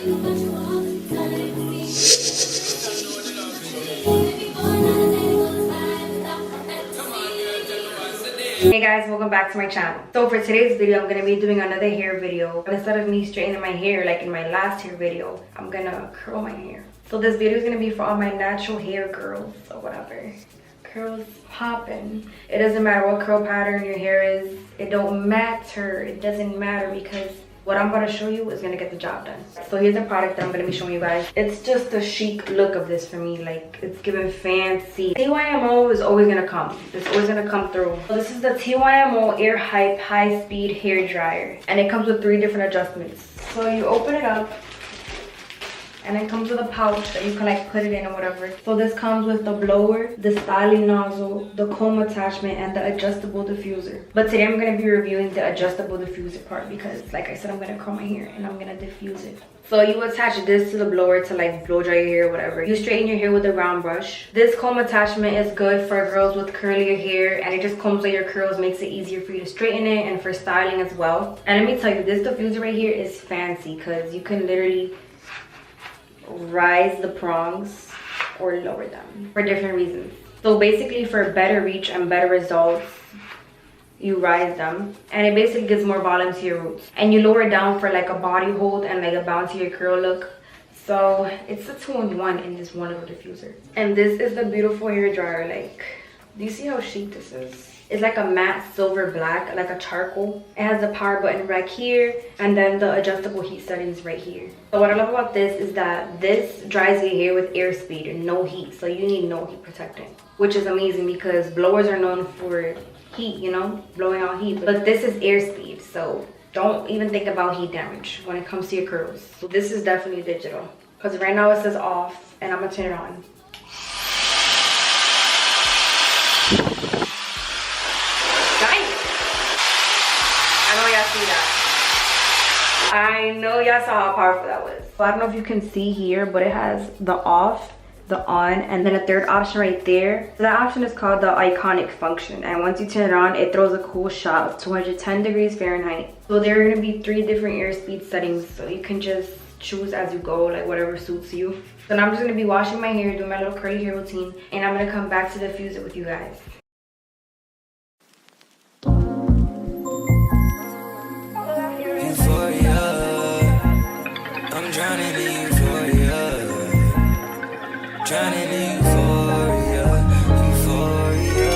Hey guys, welcome back to my channel. So for today's video, I'm gonna be doing another hair video, but instead of me straightening my hair like in my last hair video, I'm gonna curl my hair. So this video is gonna be for all my natural hair girls or whatever. Curls popping. It doesn't matter what curl pattern your hair is. It don't matter. It doesn't matter because what I'm going to show you is going to get the job done. So here's the product that I'm going to be showing you guys. It's just the chic look of this for me. Like, it's giving fancy. TYMO is always going to come. It's always going to come through. So this is the TYMO AIRHYPE High Speed Hair Dryer. And it comes with 3 different adjustments. So you open it up. And it comes with a pouch that you can like put it in or whatever. So this comes with the blower, the styling nozzle, the comb attachment, and the adjustable diffuser. But today I'm going to be reviewing the adjustable diffuser part because like I said, I'm going to curl my hair and I'm going to diffuse it. So you attach this to the blower to like blow dry your hair or whatever. You straighten your hair with a round brush. This comb attachment is good for girls with curlier hair and it just combs out your curls, makes it easier for you to straighten it and for styling as well. And let me tell you, this diffuser right here is fancy because you can literally rise the prongs or lower them for different reasons. So basically for better reach and better results, you rise them and it basically gives more volume to your roots, and you lower it down for like a body hold and like a bouncy curl look. So it's a 2-in-1 in this one little diffuser. And this is the beautiful hair dryer. Like, do you see how chic this is? It's like a matte silver black, like a charcoal. It has the power button right here and then the adjustable heat settings right here. So what I love about this is that this dries your hair with air speed and no heat. So you need no heat protectant, which is amazing because blowers are known for heat, you know, blowing out heat. But this is air speed, so don't even think about heat damage when it comes to your curls. So this is definitely digital because right now it says off and I'm gonna turn it on. I know y'all saw how powerful that was. So I don't know if you can see here, but it has the off, the on, and then a third option right there. So that option is called the iconic function, and once you turn it on, it throws a cool shot of 210 degrees Fahrenheit. So there are going to be 3 different airspeed settings, so you can just choose as you go, like whatever suits you. So now I'm just going to be washing my hair, doing my little curly hair routine, and I'm going to come back to diffuse it with you guys. Drowning in euphoria, drowning in euphoria, euphoria.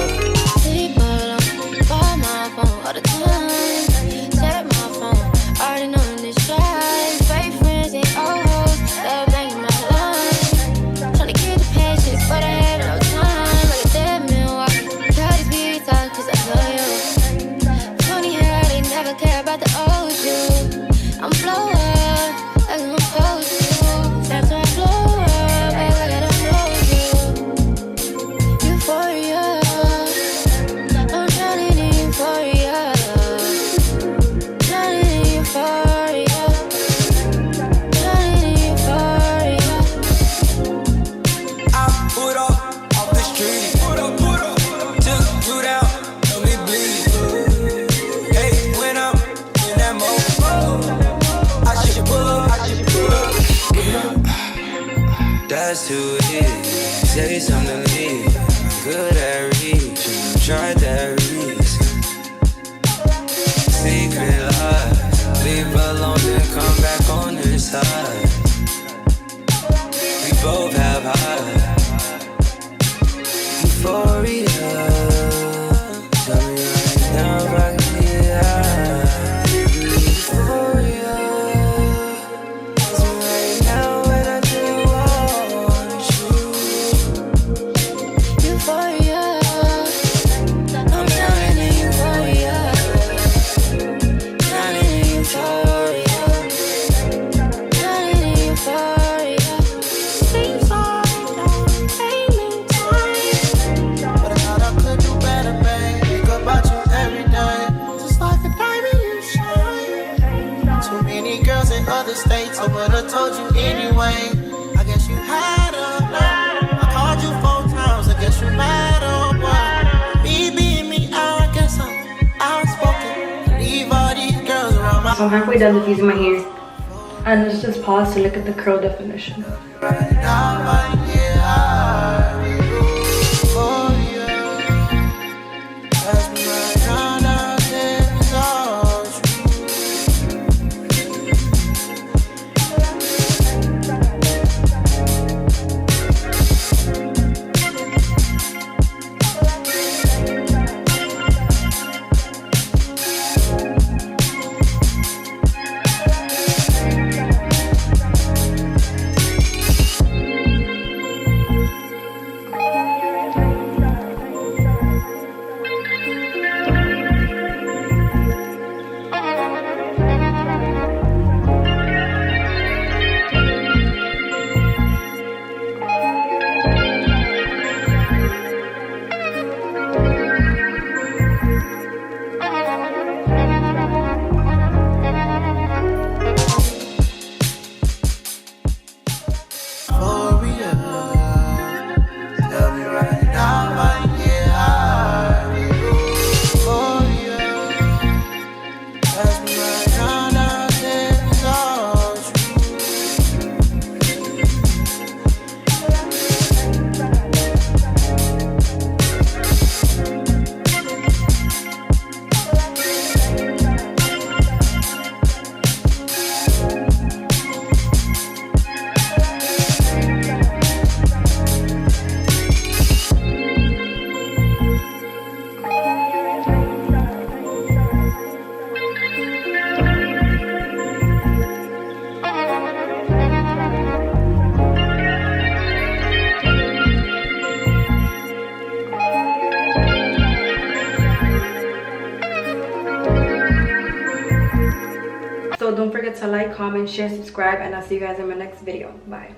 Sleep alone, call my phone all the time. Check my phone, already knowing this drive. Fake friends and old hoes, they're banging my line. Trying to get the patience, but I had no time. Like a dead man walking, try to be talk, cause I know you. Funny how they never care about the old you. I'm blowing. That's who it is. Say something to me. Good at reaching. Try that reason. Secret lies. Leave alone and come back on this side. We both have high euphoria. Tell me right now if I can be high. Euphoria. Tell me right now when I do. States, I would've told you anyway. I guess you had enough. I called you 4 times. I guess you mad or what? Me being me, I guess I'm outspoken. Leave all these girls around my. So I'm halfway done diffusing my hair. And let's just pause to look at the curl definition. So don't forget to like, comment, share, subscribe, and I'll see you guys in my next video. Bye.